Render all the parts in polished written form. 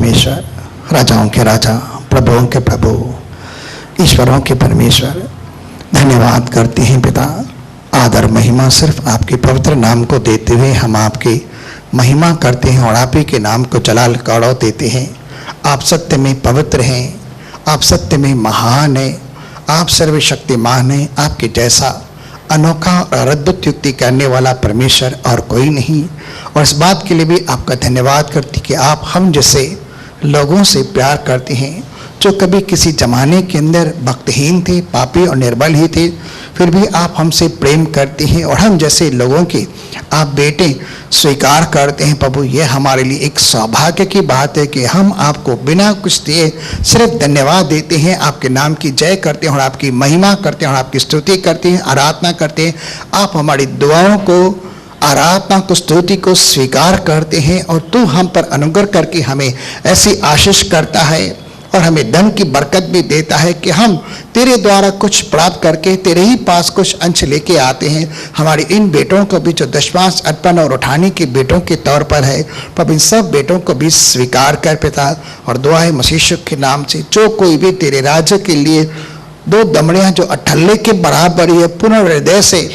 परमेश्वर, राजाओं के राजा, प्रभुओं के प्रभु, ईश्वरों के परमेश्वर, धन्यवाद करते हैं पिता। आदर महिमा सिर्फ आपके पवित्र नाम को देते हुए हम आपकी महिमा करते हैं और आप ही के नाम को जलाल गौरव देते हैं। आप सत्य में पवित्र हैं, आप सत्य में महान हैं, आप सर्वशक्तिमान हैं। आपके जैसा अनोखा और अद्भुत युक्ति करने वाला परमेश्वर और कोई नहीं। और इस बात के लिए भी आपका धन्यवाद करती कि आप हम जैसे लोगों से प्यार करते हैं जो कभी किसी जमाने के अंदर भक्तहीन थे, पापी और निर्बल ही थे, फिर भी आप हमसे प्रेम करते हैं और हम जैसे लोगों के आप बेटे स्वीकार करते हैं। प्रभु, ये हमारे लिए एक सौभाग्य की बात है कि हम आपको बिना कुछ दिए सिर्फ धन्यवाद देते हैं, आपके नाम की जय करते हैं और आपकी महिमा करते हैं और आपकी स्तुति करते हैं, आराधना करते हैं। आप हमारी दुआओं को, आराधना को, स्तुति को स्वीकार करते हैं और तू हम पर अनुग्रह करके हमें ऐसी आशीष करता है और हमें धन की बरकत भी देता है कि हम तेरे द्वारा कुछ प्राप्त करके तेरे ही पास कुछ अंश लेके आते हैं। हमारे इन बेटों को भी जो दशमांश अर्पण और उठाने के बेटों के तौर पर है, पर इन सब बेटों को भी स्वीकार कर पिता। और दुआ है मसीह के नाम से, जो कोई भी तेरे राज्य के लिए दो दमड़ियाँ जो अठल्ले के बराबर ही है, पूर्ण हृदय से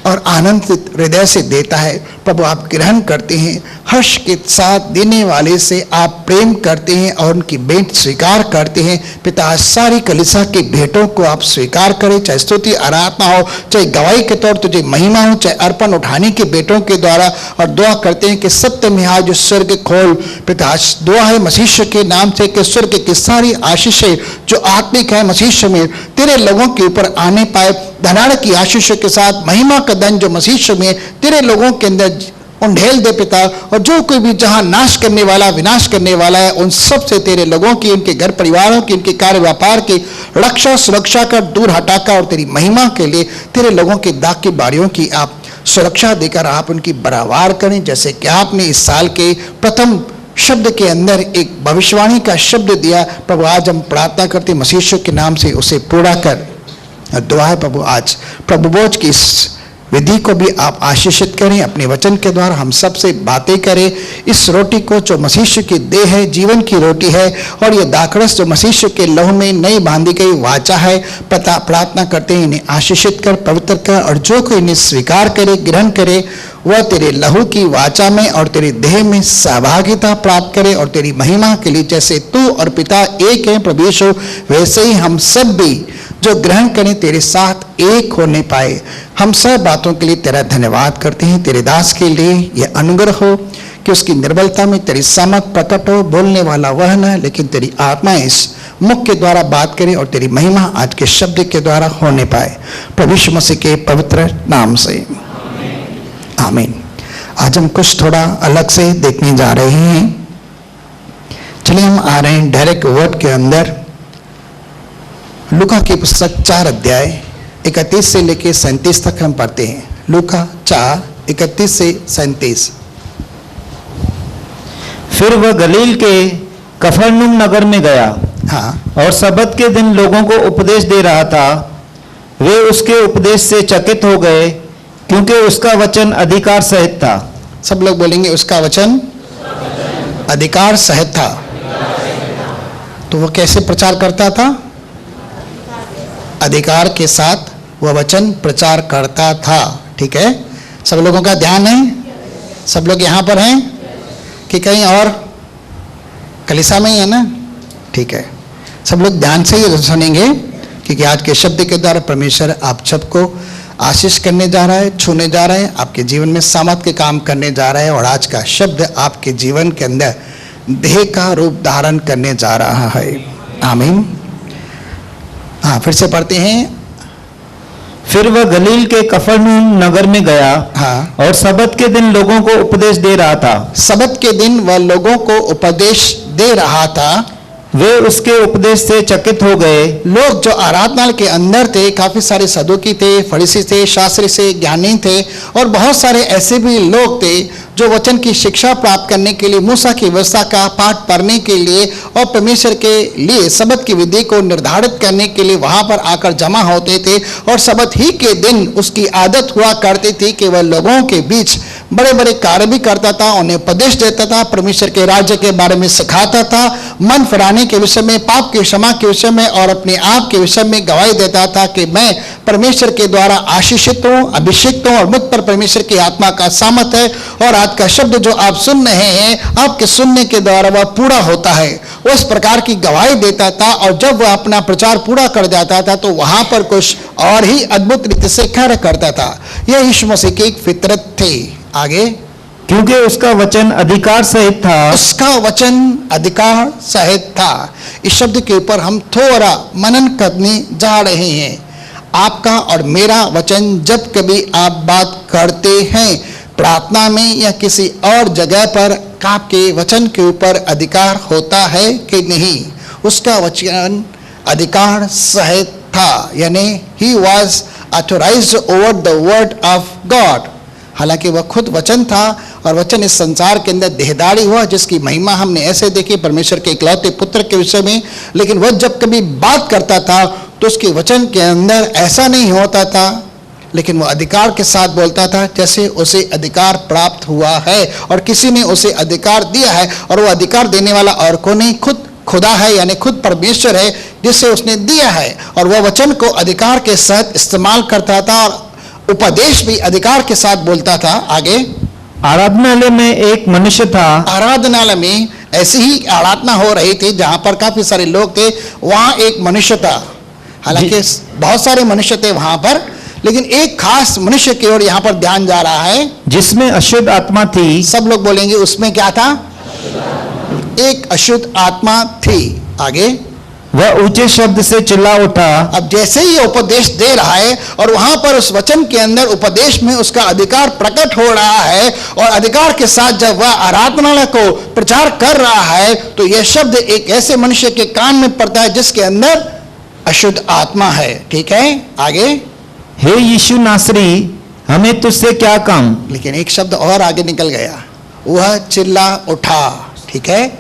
और आनंदित हृदय से देता है, प्रभु आप ग्रहण करते हैं। हर्ष के साथ देने वाले से आप प्रेम करते हैं और उनकी भेंट स्वीकार करते हैं। पिता, सारी कलीसिया की भेंटों को आप स्वीकार करें, चाहे स्तुति आराधना हो, चाहे गवाही के तौर तुझे महिमा हो, चाहे अर्पण उठाने के बेटों के द्वारा। और दुआ करते हैं कि सत्य में आज स्वर्ग खोल पिता। दुआ है मसीह के नाम से कि स्वर्ग की सारी आशीषें जो आत्मिक है मसीह में तेरे लोगों के ऊपर आने पाए। धनाड़ की आशीषों के साथ महिमा का धन जो मसीह में तेरे लोगों के अंदर उंडेल दे पिता। और जो कोई भी जहां नाश करने वाला, विनाश करने वाला है, उन सब से तेरे लोगों की, उनके घर परिवारों की, उनके कार्य व्यापार की रक्षा सुरक्षा कर दूर हटाकर और तेरी महिमा के लिए तेरे लोगों के दाग की बारियों की आप सुरक्षा देकर आप उनकी बराबर करें। जैसे कि आपने इस साल के प्रथम शब्द के अंदर एक भविष्यवाणी का शब्द दिया, प्रभु आज हम प्रार्थना करते मसीह के नाम से उसे पूरा कर। दुआ है प्रभु आज प्रभु बोझ की इस विधि को भी आप आशीषित करें, अपने वचन के द्वारा हम सब से बातें करें। इस रोटी को जो मसीह की देह है, जीवन की रोटी है, और ये दाखरस जो मसीह के लहू में नई बांधी गई वाचा है, प्रार्थना करते हैं इन्हें आशीषित कर, पवित्र कर। और जो कोई इन्हें स्वीकार करे, ग्रहण करे, वह तेरे लहू की वाचा में और तेरे देह में सहभागिता प्राप्त करे और तेरी महिमा के लिए जैसे तू और पिता एक है प्रभु यीशु, वैसे ही हम सब भी जो ग्रहण करें तेरे साथ एक होने पाए। हम सब बातों के लिए तेरा धन्यवाद करते हैं। तेरे दास के लिए यह अनुग्रह हो कि उसकी निर्बलता में तेरी सामर्थ प्रकट हो। बोलने वाला वह न है, लेकिन तेरी आत्मा इस मुख के द्वारा बात करे और तेरी महिमा आज के शब्द के द्वारा होने पाए, प्रभु यीशु मसीह के पवित्र नाम से आमीन। आज हम कुछ थोड़ा अलग से देखने जा रहे हैं। चलिए हम आ रहे हैं डायरेक्ट वर्ड के अंदर। लूका की पुस्तक 4 अध्याय 31 से लेकर 37 तक हम पढ़ते हैं। लूका 4 31 से 37। फिर वह गलील के कफरनहूम नगर में गया, और सबत के दिन लोगों को उपदेश दे रहा था। वे उसके उपदेश से चकित हो गए, क्योंकि उसका वचन अधिकार सहित था। सब लोग बोलेंगे उसका वचन अधिकार सहित था। तो वो कैसे प्रचार करता था? अधिकार के साथ वह वचन प्रचार करता था। ठीक है, सब लोगों का ध्यान है? सब लोग यहाँ पर हैं कि कहीं और कलीसिया में ही है ना? ठीक है, सब लोग ध्यान से ही सुनेंगे, क्योंकि आज के शब्द के द्वारा परमेश्वर आप सबको आशीष करने जा रहा है, छूने जा रहा है, आपके जीवन में सामर्थ के काम करने जा रहा है। और आज का शब्द आपके जीवन के अंदर देह का रूप धारण करने जा रहा है। आमीन। हाँ, फिर से पढ़ते हैं। फिर वह गलील के कफरनहूम नगर में गया, और सबत के दिन लोगों को उपदेश दे रहा था। सबत के दिन वह लोगों को उपदेश दे रहा था। वे उसके उपदेश से चकित हो गए। लोग जो आराधनालय के अंदर थे, काफी सारे सदुकी थे, फरीसी थे, शास्त्री से ज्ञानी थे, और बहुत सारे ऐसे भी लोग थे जो वचन की शिक्षा प्राप्त करने के लिए, मूसा की व्यवस्था का पाठ पढ़ने के लिए और परमेश्वर के लिए सबत की विधि को निर्धारित करने के लिए वहां पर आकर जमा होते थे। और सबत ही के दिन उसकी आदत हुआ करती थी कि वह लोगों के बीच बड़े बड़े कार्य भी करता था, उन्हें उपदेश देता था, परमेश्वर के राज्य के बारे में सिखाता था, मन फिराने के विषय में, पाप की क्षमा के विषय में और अपने आप के विषय में गवाही देता था कि मैं परमेश्वर के द्वारा आशीषित हूँ, अभिषिक्त हूँ और मुझ पर परमेश्वर की आत्मा का सामर्थ है। और आज का शब्द जो आप सुन रहे हैं, आपके सुनने के द्वारा वह पूरा होता है। वो इस प्रकार की गवाही देता था और जब वह अपना प्रचार पूरा कर जाता था तो वहां पर कुछ और ही अद्भुत रीति से कार्य करता था। यह यीशु मसीह की एक फितरत थी। आगे, क्योंकि उसका वचन अधिकार सहित था। उसका वचन अधिकार सहित था। इस शब्द के ऊपर हम थोड़ा मनन करने जा रहे हैं। आपका और मेरा वचन जब कभी आप बात करते हैं प्रार्थना में या किसी और जगह पर, आपके वचन के ऊपर अधिकार होता है कि नहीं? उसका वचन अधिकार सहित था, यानी he was authorised over the word of God. हालांकि वह खुद वचन था और वचन इस संसार के अंदर देहधारी हुआ, जिसकी महिमा हमने ऐसे देखी परमेश्वर के इकलौते पुत्र के विषय में। लेकिन वह जब कभी बात करता था तो उसके वचन के अंदर ऐसा नहीं होता था, लेकिन वह अधिकार के साथ बोलता था जैसे उसे अधिकार प्राप्त हुआ है और किसी ने उसे अधिकार दिया है। और वह अधिकार देने वाला और को नहीं, खुद खुदा है, यानी खुद परमेश्वर है जिससे उसने दिया है। और वह वचन को अधिकार के साथ इस्तेमाल करता था और उपदेश भी अधिकार के साथ बोलता था। आगे, आराधनालय में एक मनुष्य था। आराधनालय में ऐसी ही आराधना हो रही थी जहां पर काफी सारे लोग थे, वहां एक मनुष्य था। हालांकि बहुत सारे मनुष्य थे वहां पर, लेकिन एक खास मनुष्य की ओर यहां पर ध्यान जा रहा है जिसमें अशुद्ध आत्मा थी। सब लोग बोलेंगे उसमें क्या था? एक अशुद्ध आत्मा थी। आगे, वह ऊंचे शब्द से चिल्ला उठा। अब जैसे ही उपदेश दे रहा है और वहां पर उस वचन के अंदर उपदेश में उसका अधिकार प्रकट हो रहा है और अधिकार के साथ जब वह आराधनालय को प्रचार कर रहा है तो यह शब्द एक ऐसे मनुष्य के कान में पड़ता है जिसके अंदर अशुद्ध आत्मा है। ठीक है, आगे, हे यीशु नासरी, हमें तुझसे क्या काम? लेकिन एक शब्द और आगे निकल गया, वह चिल्ला उठा। ठीक है,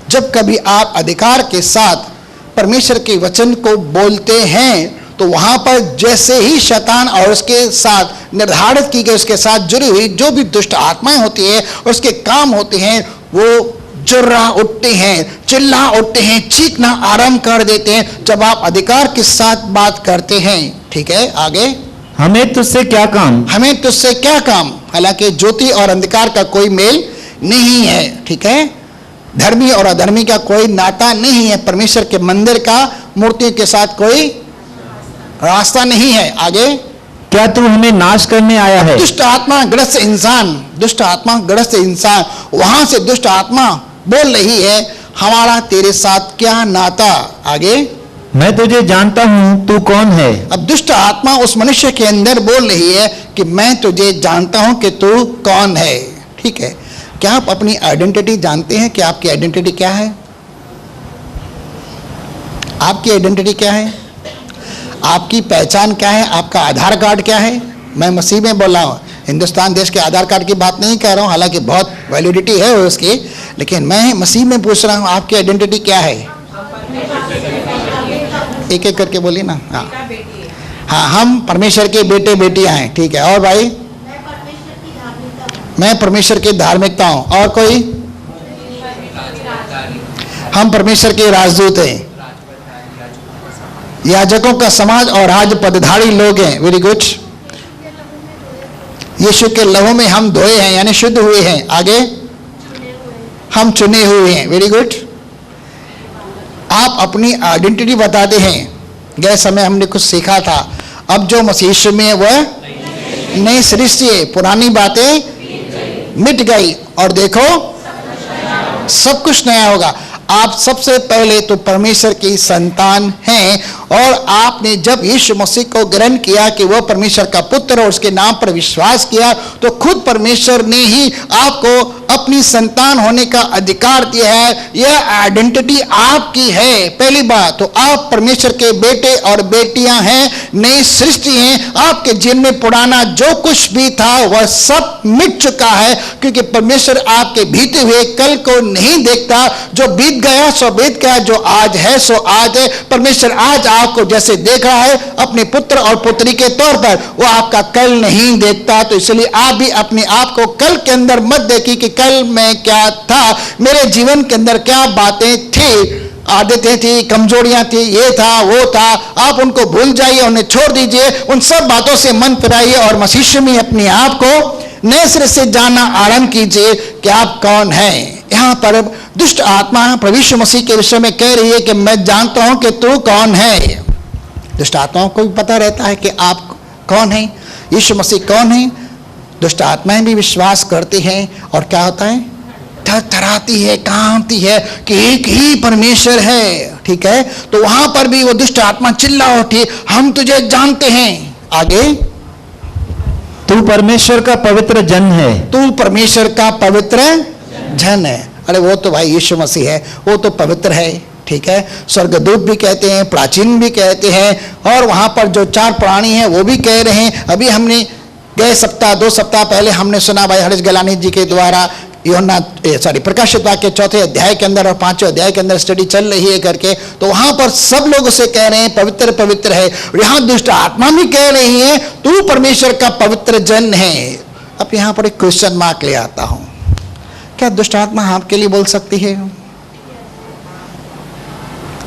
जब कभी आप अधिकार के साथ परमेश्वर के वचन को बोलते हैं तो वहां पर जैसे ही शैतान और उसके साथ निर्धारित की गई, उसके साथ जुड़ी हुई जो भी दुष्ट आत्माएं होती है उसके काम होते हैं, वो जुर्रा उठते हैं, चिल्ला उठते हैं, चीखना आरंभ कर देते हैं जब आप अधिकार के साथ बात करते हैं। ठीक है, आगे, हमें तुझसे क्या काम? हमें तुझसे क्या काम? हालांकि ज्योति और अंधकार का कोई मेल नहीं है। ठीक है, धर्मी और अधर्मी का कोई नाता नहीं है, परमेश्वर के मंदिर का मूर्तियों के साथ कोई रास्ता नहीं है। आगे, क्या तू हमें नाश करने आया है? दुष्ट आत्मा ग्रस्त इंसान, दुष्ट आत्मा ग्रस्त इंसान, वहां से दुष्ट आत्मा बोल रही है, हमारा तेरे साथ क्या नाता? आगे, मैं तुझे जानता हूं, तू कौन है? अब दुष्ट आत्मा उस मनुष्य के अंदर बोल रही है कि मैं तुझे जानता हूं कि तू कौन है। ठीक है, क्या आप अपनी आइडेंटिटी जानते हैं कि आपकी आइडेंटिटी क्या है? आपकी आइडेंटिटी क्या है? आपकी पहचान क्या है? आपका आधार कार्ड क्या है? मैं मसीह में बोल रहा हूँ, हिंदुस्तान देश के आधार कार्ड की बात नहीं कर रहा हूँ, हालांकि बहुत वैलिडिटी है उसकी, लेकिन मैं मसीह में पूछ रहा हूँ आपकी आइडेंटिटी क्या है? एक एक करके बोलिए ना। हाँ, हम परमेश्वर के बेटे बेटियां हैं। ठीक है, और भाई? मैं परमेश्वर की धार्मिकता हूं। और कोई? हम परमेश्वर के राजदूत हैं, याजकों का समाज और राज पदधारी लोग हैं। वेरी गुड, यीशु के लहू में हम धोए हैं, यानी शुद्ध हुए हैं। आगे, हम चुने हुए हैं। वेरी गुड, आप अपनी आइडेंटिटी बताते हैं। गए समय हमने कुछ सीखा था, अब जो मसीह में वह नई सृष्टि है, पुरानी बातें मिट गई और देखो सब कुछ नया होगा। आप सबसे पहले तो परमेश्वर की संतान हैं और आपने जब यीशु मसीह को ग्रहण किया कि वह परमेश्वर का पुत्र और उसके नाम पर विश्वास किया तो खुद परमेश्वर ने ही आपको अपनी संतान होने का अधिकार दिया है। यह आइडेंटिटी आपकी है। पहली बात तो आप परमेश्वर के बेटे और बेटियां हैं, नई सृष्टि हैं। आपके जीवन में पुराना जो कुछ भी था वह सब मिट चुका है, क्योंकि परमेश्वर आपके बीते हुए कल को नहीं देखता। जो बीत गया सो बीत गया, जो आज है सो आज है। परमेश्वर आज आपको जैसे देख रहा है अपने पुत्र और पुत्री के तौर पर, वो आपका कल नहीं देखता। तो इसलिए आप भी अपने आप को कल के अंदर मत देखिए कि कल मैं क्या था, मेरे जीवन के अंदर क्या बातें थी, आदतें थी, कमजोरियां थी, ये था वो था। आप उनको भूल जाइए, उन्हें छोड़ दीजिए, उन सब बातों से मन फिराइए और मसीह में अपने आप को नए सिरे से जानना आरंभ कीजिए कि आप कौन हैं। यहां पर दुष्ट आत्मा प्रभु यीशु मसीह के विषय में कह रही है कि मैं जानता हूं कि तू कौन है। दुष्ट आत्माओं को भी पता रहता है कि आप कौन हैं, यीशु मसीह कौन है। दुष्ट आत्माएं भी विश्वास करती हैं और क्या होता है, थरथराती है, कांपती है कि एक ही परमेश्वर है। ठीक है, तो वहां पर भी वो दुष्ट आत्मा चिल्ला उठी, हम तुझे जानते हैं। आगे, तू परमेश्वर का पवित्र जन है, तू परमेश्वर का पवित्र जन है। अरे वो तो भाई यीशु मसीह है, वो तो पवित्र है। ठीक है, स्वर्गदूत भी कहते हैं, प्राचीन भी कहते हैं, और वहां पर जो 4 प्राणी हैं वो भी कह रहे हैं। अभी हमने गए सप्ताह 2 सप्ताह पहले हमने सुना भाई हरीश गलानी जी के द्वारा प्रकाशित वाक्य 4 अध्याय के अंदर और 5वें अध्याय के अंदर स्टडी चल रही है करके, तो वहां पर सब लोग उसे कह रहे हैं पवित्र पवित्र है। और यहां दुष्ट आत्मा भी कह रही है तू परमेश्वर का पवित्र जन है। अब यहां पर एक क्वेश्चन मार्क ले आता हूं, क्या दुष्ट आत्मा आपके लिए बोल सकती है?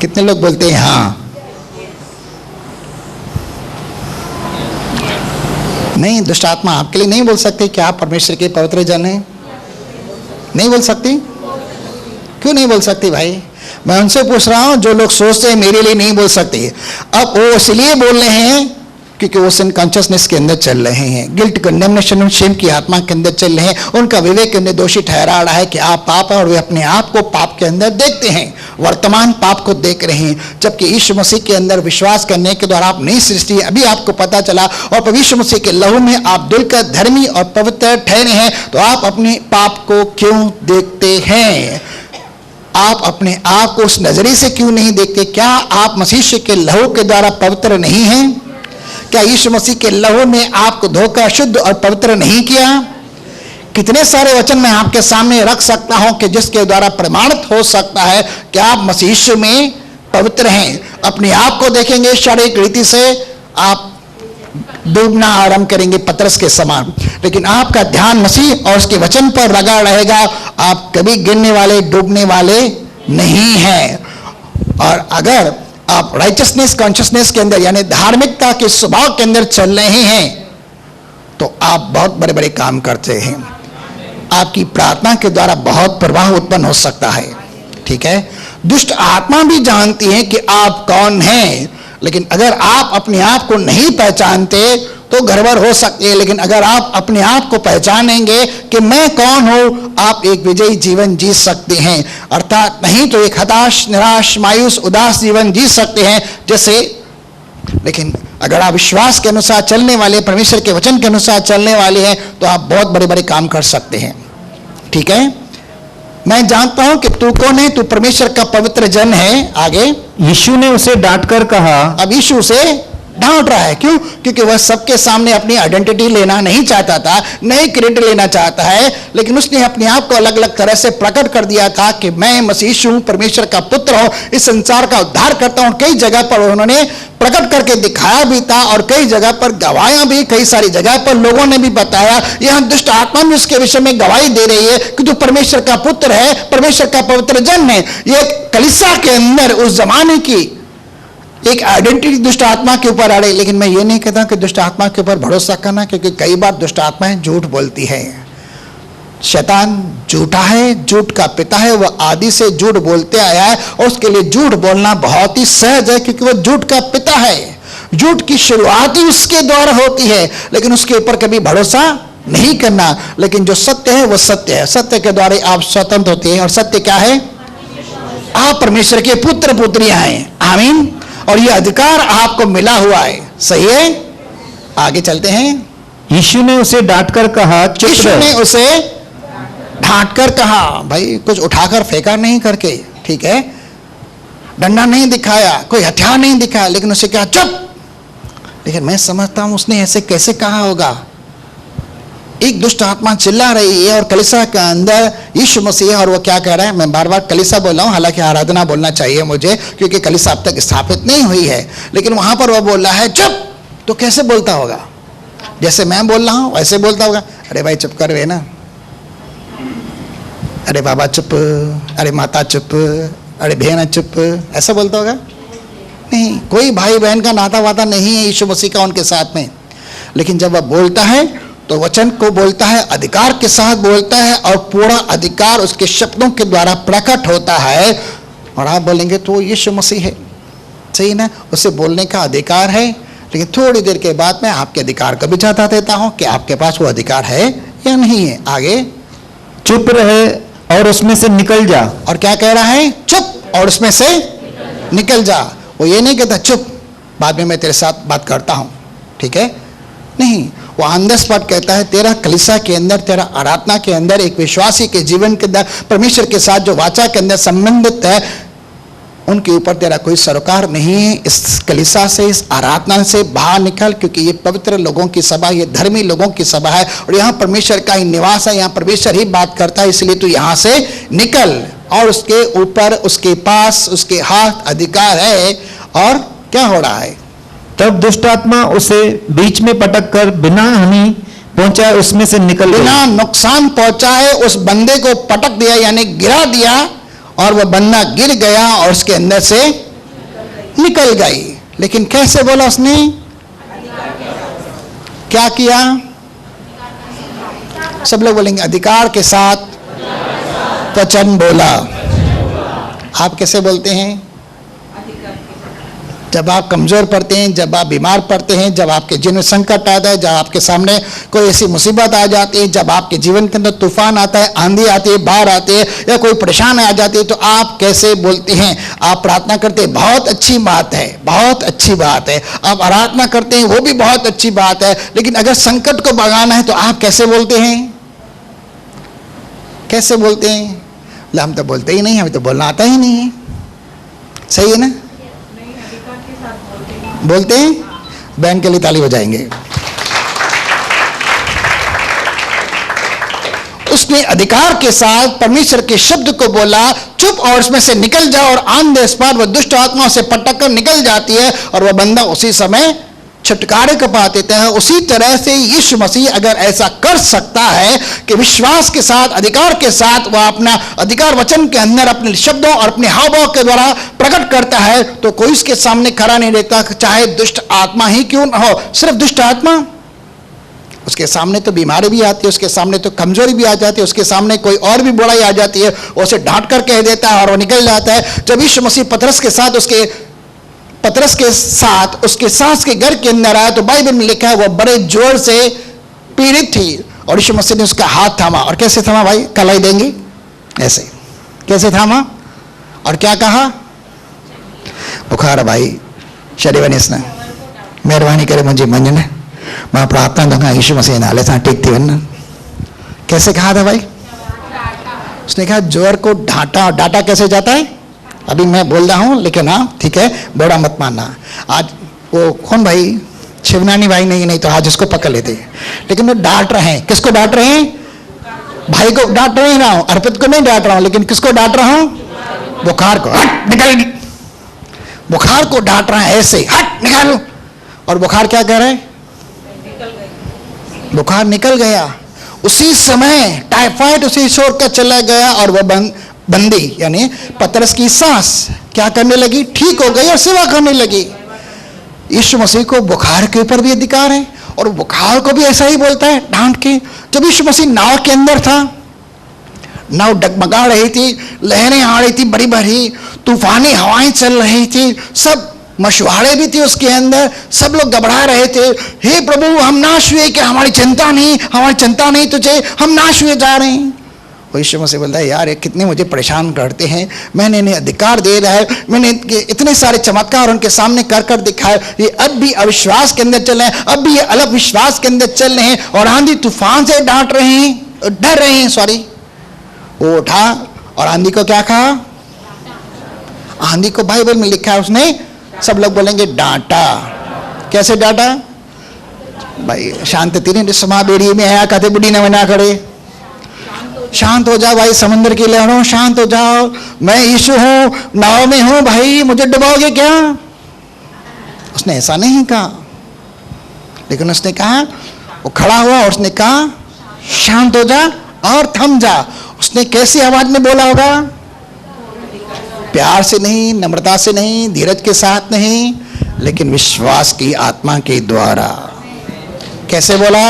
कितने लोग बोलते हैं हाँ? नहीं, दुष्ट आत्मा आपके लिए नहीं बोल सकती कि आप परमेश्वर के पवित्र जन हैं। नहीं बोल सकती। क्यों नहीं बोल सकती भाई? मैं उनसे पूछ रहा हूं जो लोग सोचते हैं मेरे लिए नहीं बोल सकती। अब वो इसलिए बोल रहे हैं क्योंकि वो सिन कॉन्शियसनेस के अंदर चल रहे हैं, गिल्ट कंडेमनेशन और शेम की आत्मा के अंदर चल रहे हैं। उनका विवेक उन्हें दोषी ठहरा रहा है कि आप पाप है, और वे अपने आप को पाप के अंदर देखते हैं, वर्तमान पाप को देख रहे हैं। जबकि यीशु मसीह के अंदर विश्वास करने के द्वारा आप नई सृष्टि, अभी आपको पता चला, और यीशु मसीह के लहू में आप धुलकर धर्मी और पवित्र ठहरे हैं, तो आप अपने पाप को क्यों देखते हैं? आप अपने आप को उस नजरिए से क्यों नहीं देखते? क्या आप मसीह के लहू के द्वारा पवित्र नहीं हैं? क्या यीशु मसीह के लहू ने आपको धोकर शुद्ध और पवित्र नहीं किया? कितने सारे वचन मैं आपके सामने रख सकता हूं कि जिसके द्वारा प्रमाणित हो सकता है कि आप मसीह में पवित्र हैं। अपने आप को देखेंगे शारीरिक रीति से, आप डूबना आरंभ करेंगे पतरस के समान, लेकिन आपका ध्यान मसीह और उसके वचन पर लगा रहेगा। आप कभी गिरने वाले, डूबने वाले नहीं हैं। और अगर आप राइचसनेस कॉन्शियसनेस के अंदर, यानी धार्मिकता के स्वभाव के अंदर चल रहे हैं, तो आप बहुत बड़े बड़े काम करते हैं। आपकी प्रार्थना के द्वारा बहुत प्रवाह उत्पन्न हो सकता है। ठीक है, दुष्ट आत्मा भी जानती है कि आप कौन हैं, लेकिन अगर आप अपने आप को नहीं पहचानते तो गड़बड़ हो सकती है। लेकिन अगर आप अपने आप को पहचानेंगे कि मैं कौन हूं, आप एक विजयी जीवन जी सकते हैं। अर्थात नहीं तो एक हताश, निराश, मायूस, उदास जीवन जी सकते हैं जैसे। लेकिन अगर आप विश्वास के अनुसार चलने वाले, परमेश्वर के वचन के अनुसार चलने वाले हैं, तो आप बहुत बड़े बड़े काम कर सकते हैं। ठीक है, मैं जानता हूं कि तू कौन है, तू परमेश्वर का पवित्र जन है। आगे, यीशु ने उसे डांटकर कहा। अब यीशु उसे डांट रहा है, क्यों? क्योंकि वह सबके सामने अपनी आइडेंटिटी लेना नहीं चाहता था, नहीं क्रेडिट लेना चाहता है, लेकिन उसने अपने आप को अलग अलग तरह से प्रकट कर दिया था कि मैं मसीह हूं, परमेश्वर का पुत्र हूं, इस संसार का उद्धार करता हूं। कई जगह पर उन्होंने प्रकट करके दिखाया भी था और कई जगह पर गवाहियां भी, कई सारी जगह पर लोगों ने भी बताया। यहां दुष्ट आत्मा भी उसके विषय में गवाही दे रही है कि तू परमेश्वर का पुत्र है, परमेश्वर का पवित्र जन है। ये कलीसिया के अंदर उस जमाने की एक आइडेंटिटी दुष्ट आत्मा के ऊपर आ रही। लेकिन मैं ये नहीं कहता कि दुष्ट आत्मा के ऊपर भरोसा करना, क्योंकि कई बार दुष्ट आत्माएं झूठ बोलती है। शैतान झूठा है, झूठ का पिता है, वह आदि से झूठ बोलते आया है, और उसके लिए झूठ बोलना बहुत ही सहज है, क्योंकि वह झूठ का पिता है। झूठ की शुरुआत ही उसके द्वारा होती है, लेकिन उसके ऊपर कभी भरोसा नहीं करना। लेकिन जो सत्य है वह सत्य है, सत्य के द्वारा आप स्वतंत्र होते हैं। और सत्य क्या है? आप परमेश्वर के पुत्र पुत्रियां हैं। आमीन। और यह अधिकार आपको मिला हुआ है। सही है, आगे चलते हैं। यीशु ने उसे डांटकर कहा, यीशु ने उसे डांटकर कहा, भाई कुछ उठाकर फेंका नहीं करके, ठीक है, डंडा नहीं दिखाया, कोई हथियार नहीं दिखाया, लेकिन उसे कहा चुप। लेकिन मैं समझता हूं उसने ऐसे कैसे कहा होगा। एक दुष्ट आत्मा चिल्ला रही है और कलीसिया के अंदर यीशु मसीह, और वो क्या कह रहा है, मैं बार बार कलीसिया बोल रहा हूँ, हालांकि आराधना बोलना चाहिए मुझे क्योंकि कलीसिया अब तक स्थापित नहीं हुई है, लेकिन वहां पर वो बोल रहा है चुप। तो कैसे बोलता होगा? जैसे मैं बोल रहा हूं वैसे बोलता होगा, अरे भाई चुप कर वे ना, अरे बाबा चुप, अरे माता चुप, अरे बहन चुप, ऐसा बोलता होगा? नहीं, कोई भाई बहन का नाता वाता नहीं है यीशु मसीह का उनके साथ में। लेकिन जब वह बोलता है तो वचन को बोलता है, अधिकार के साथ बोलता है, और पूरा अधिकार उसके शब्दों के द्वारा प्रकट होता है। और आप बोलेंगे तो यीशु मसीह है, सही ना, उसे बोलने का अधिकार है। लेकिन थोड़ी देर के बाद मैं आपके अधिकार को भी जता देता हूं कि आपके पास वो अधिकार है या नहीं है। आगे, चुप रहे और उसमें से निकल जा। और क्या कह रहा है? चुप और उसमें से निकल जा। वो ये नहीं कहता चुप, बाद में मैं तेरे साथ बात करता हूं, ठीक है? नहीं, वो ऑन द स्पॉट कहता है, तेरा कलीसिया के अंदर, तेरा आराधना के अंदर, एक विश्वासी के जीवन के अंदर परमेश्वर के साथ जो वाचा के अंदर संबंधित है, उनके ऊपर तेरा कोई सरोकार नहीं है। इस कलीसिया से, इस आराधना से बाहर निकल, क्योंकि ये पवित्र लोगों की सभा, ये धर्मी लोगों की सभा है और यहाँ परमेश्वर का ही निवास है, यहाँ परमेश्वर ही बात करता है, इसलिए तू यहाँ से निकल। और उसके ऊपर, उसके पास, उसके हाथ अधिकार है। और क्या हो रहा है? तब दुष्ट आत्मा उसे बीच में पटक कर बिना हानि पहुंचाए उसमें से निकल गई। बिना नुकसान पहुंचाए उस बंदे को पटक दिया, यानी गिरा दिया, और वह बंदा गिर गया और उसके अंदर से निकल गई। लेकिन कैसे बोला उसने? क्या किया? सब लोग बोलेंगे अधिकार के साथ वचन बोला। आप कैसे बोलते हैं? जब आप कमजोर पड़ते हैं, जब आप बीमार पड़ते हैं, जब आपके जीवन में संकट आता है, जब आपके सामने कोई ऐसी मुसीबत आ जाती है, जब आपके जीवन के अंदर तूफान आता है, आंधी आती है, बाढ़ आती है, या कोई परेशानी आ जाती है, तो आप कैसे बोलते हैं? आप प्रार्थना करते हैं, बहुत अच्छी बात है, बहुत अच्छी बात है। आप आराधना करते हैं, वो भी बहुत अच्छी बात है। लेकिन अगर संकट को भगाना है तो आप कैसे बोलते हैं? कैसे बोलते हैं? हम तो बोलते ही नहीं, हमें तो बोलना आता ही नहीं है। सही है ना? बोलते हैं? बहन के लिए ताली बजाएंगे। उसने अधिकार के साथ परमेश्वर के शब्द को बोला, चुप और उसमें से निकल जा, और ऑन द स्पॉट वह दुष्ट आत्मा से पटक कर निकल जाती है और वह बंदा उसी समय छुटकारे को पा देता है। उसी तरह से यीशु मसीह अगर ऐसा कर सकता है कि विश्वास के साथ, अधिकार के साथ वह अपना अधिकार वचन के अंदर अपने शब्दों और अपने हाव भाव के द्वारा प्रकट करता है, तो कोई उसके सामने खड़ा नहीं रहता, चाहे दुष्ट आत्मा ही क्यों न हो। सिर्फ दुष्ट आत्मा, उसके सामने तो बीमारी भी आती है, उसके सामने तो कमजोरी भी आ जाती है, उसके सामने कोई और भी बुराई आ जाती है, उसे डांट कर कह देता है और वो निकल जाता है। जब यीशु मसीह पतरस के साथ उसके सास के घर के अंदर आया, तो बाइबल में लिखा है वो बड़े जोर से पीड़ित थी और यीशु मसीह ने उसका हाथ थामा। और कैसे थामा भाई? कलाई देंगे ऐसे, कैसे थामा और क्या कहा? बुखार भाई शरीर ने मेहरबानी करे मुझे मंजन मैं प्रार्थना दूंगा यीशु मसीह नाले से टिकती वरना। कैसे कहा था भाई? उसने कहा जोर को डांटा। डांटा कैसे जाता है? अभी मैं बोल रहा हूं, लेकिन हाँ ठीक है, बड़ा मत मानना। आज वो कौन भाई? शिवनानी भाई नहीं तो आज उसको पकड़ लेते। लेकिन वो डांट रहे हैं। किसको डांट रहे हैं? भाई को डांट रहे रहा हूं, अर्पित को नहीं डांट रहा हूं, लेकिन किसको डांट रहा हूं? बुखार को। हट निकाल। बुखार को डांट रहा है ऐसे, हट निकालो। और बुखार क्या कह रहा है? बुखार निकल गया। उसी समय टाइफाइड उसे छोड़कर चला गया और वह बंदी यानी पतरस की सांस क्या करने लगी? ठीक हो गई और सेवा करने लगी। यीशु मसीह को बुखार के ऊपर भी अधिकार है और बुखार को भी ऐसा ही बोलता है डांट के। जब यीशु मसीह नाव के अंदर था, नाव डगमगा रही थी, लहरें आ रही थी, बड़ी बड़ी तूफानी हवाएं चल रही थी, सब मशुआरे भी थे उसके अंदर, सब लोग घबरा रहे थे। हे प्रभु, हम नाश हुए कि हमारी चिंता नहीं तुझे, हम नाश हुए जा रहे हैं। यीशु मसीह बोलता है यार ये कितने मुझे परेशान करते हैं, मैंने इन्हें अधिकार दे रहा है, मैंने इतने सारे चमत्कार उनके सामने कर कर दिखाए, ये अब भी अविश्वास के अंदर चल रहे हैं, अब भी ये अलग विश्वास के अंदर चल रहे हैं और आंधी तूफान से डर रहे हैं। सॉरी, वो उठा और आंधी को क्या कहा? आंधी को बाइबल में लिखा है उसने, सब लोग बोलेंगे डांटा। कैसे डांटा? भाई शांत तीन समा बेड़ी में आया कहते बुढ़ी ने मना करे, शांत हो जाओ भाई, समंदर की लहरों शांत हो जाओ, मैं यीशु हूं, नाव में हूं भाई, मुझे डुबाओगे क्या? उसने ऐसा नहीं कहा, लेकिन उसने कहा, वो खड़ा हुआ और उसने कहा शांत हो जा और थम जा। उसने कैसी आवाज में बोला होगा? प्यार से नहीं, नम्रता से नहीं, धीरज के साथ नहीं, लेकिन विश्वास की आत्मा के द्वारा। कैसे बोला?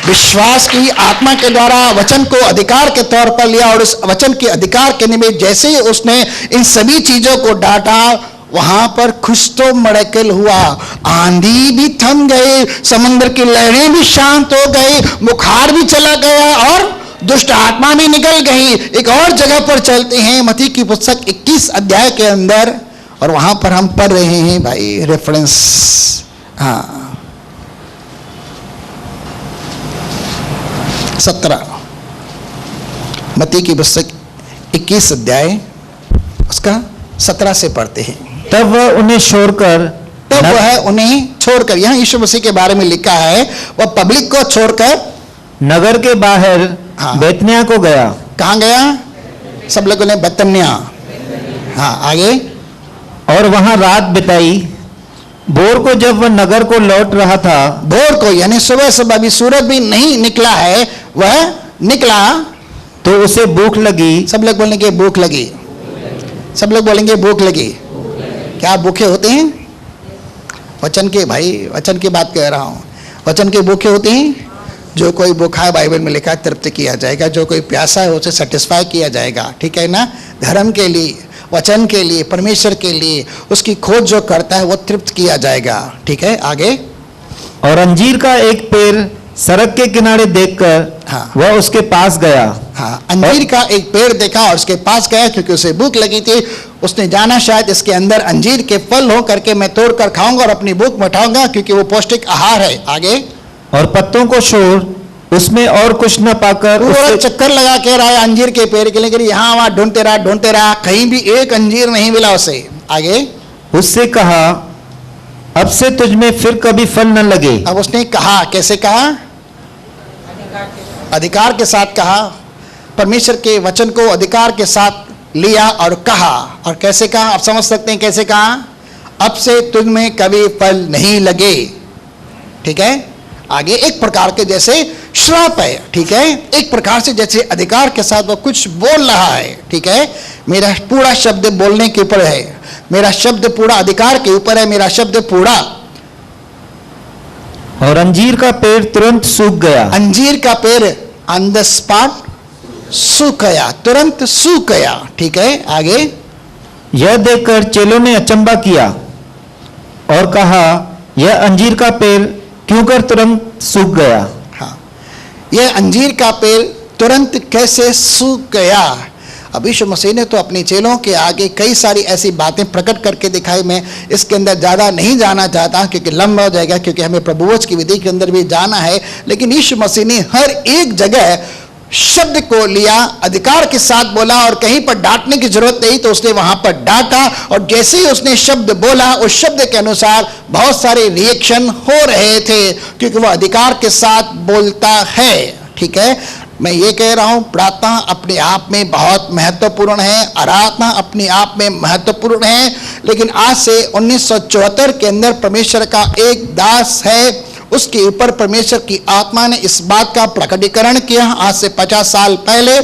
विश्वास की आत्मा के द्वारा वचन को अधिकार के तौर पर लिया, और उस वचन के अधिकार के निमित्त जैसे ही उसने इन सभी चीजों को डांटा, वहां पर कुछ तो मड़कल हुआ, आंधी भी थम गई, समंदर की लहरें भी शांत हो गई, बुखार भी चला गया और दुष्ट आत्मा भी निकल गई। एक और जगह पर चलते हैं, मत्ती की पुस्तक 21 अध्याय के अंदर, और वहां पर हम पढ़ रहे हैं भाई रेफरेंस, हाँ 17, मत्ती की पुस्तक 21 अध्याय उसका 17 से पढ़ते हैं। तब वह उन्हें छोड़कर, तब वह उन्हें छोड़कर, यहाँ यीशु मसीह के बारे में लिखा है, वह पब्लिक को छोड़कर नगर के बाहर हाँ। बेतनिया को गया। कहाँ गया? सब लोगों ने बेतनिया, हाँ आगे। और वहां रात बिताई। भोर को जब वह नगर को लौट रहा था, भोर को यानी सुबह सुबह, अभी सूरज भी नहीं निकला है, वह निकला तो उसे भूख लगी। सब लोग बोलेंगे भूख लगी, सब लोग बोलेंगे भूख लगी। क्या भूखे होते हैं? वचन के, भाई वचन की बात कह रहा हूं, वचन के भूखे होते हैं। जो कोई भूखा है, बाइबल में लिखा है तृप्त किया जाएगा, जो कोई प्यासा है उसे सेटिस्फाई किया जाएगा, ठीक है ना? धर्म के लिए, वचन के लिए, परमेश्वर के लिए उसकी खोज जो करता है वो तृप्त किया जाएगा, ठीक है? आगे। और अंजीर का एक पेड़ सड़क के किनारे देखकर हाँ। वह उसके पास गया। हाँ, अंजीर का एक पेड़ देखा और उसके पास गया, क्योंकि उसे भूख लगी थी। उसने जाना शायद इसके अंदर अंजीर के फल हो करके मैं तोड़कर खाऊंगा और अपनी भूख मिटाऊंगा, क्योंकि वो पौष्टिक आहार है। आगे। और पत्तों को छोड़ उसमें और कुछ न पाकर पूरा चक्कर लगा के रहा है अंजीर के पेड़ के, लेकिन यहाँ वहां ढूंढते रहा, कहीं भी एक अंजीर नहीं मिला उसे। आगे। उससे कहा, अब से तुझमें फिर कभी फल न लगे। अब उसने कहा, कैसे कहा? अधिकार के साथ कहा, परमेश्वर के वचन को अधिकार के साथ लिया और कहा। और कैसे कहा? आप समझ सकते हैं कैसे कहा? अब से तुझमें कभी फल नहीं लगे, ठीक है? आगे। एक प्रकार के जैसे श्राप है, ठीक है? एक प्रकार से जैसे अधिकार के साथ वो कुछ बोल रहा है, ठीक है? मेरा पूरा शब्द बोलने के ऊपर है, मेरा शब्द पूरा अधिकार के ऊपर है, मेरा शब्द पूरा। और अंजीर का पेड़ तुरंत सूख गया। अंजीर का पेड़ ऑन द स्पॉट सूख गया, तुरंत सूख गया, ठीक है? आगे। यह देखकर चेलों ने अचंभा किया और कहा, यह अंजीर का पेड़ क्यों कर तुरंत सूख गया? हाँ, यह अंजीर का पेड़ तुरंत कैसे सूख गया? अब यीशु मसीह ने तो अपने चेलों के आगे कई सारी ऐसी बातें प्रकट करके दिखाई। मैं इसके अंदर ज़्यादा नहीं जाना चाहता क्योंकि लंबा हो जाएगा, क्योंकि हमें प्रभुवच की विधि के अंदर भी जाना है। लेकिन यीशु मसीह ने हर एक जगह शब्द को लिया, अधिकार के साथ बोला, और कहीं पर डांटने की जरूरत नहीं तो उसने वहां पर डांटा। और जैसे ही उसने शब्द बोला, उस शब्द के अनुसार बहुत सारे रिएक्शन हो रहे थे, क्योंकि वह अधिकार के साथ बोलता है, ठीक है? मैं ये कह रहा हूं, प्रार्थना अपने आप में बहुत महत्वपूर्ण है, आराधना अपने आप में महत्वपूर्ण है। लेकिन आज से 1974 के अंदर परमेश्वर का एक दास है, उसके ऊपर परमेश्वर की आत्मा ने इस बात का प्रकटीकरण किया आज से 50 साल पहले।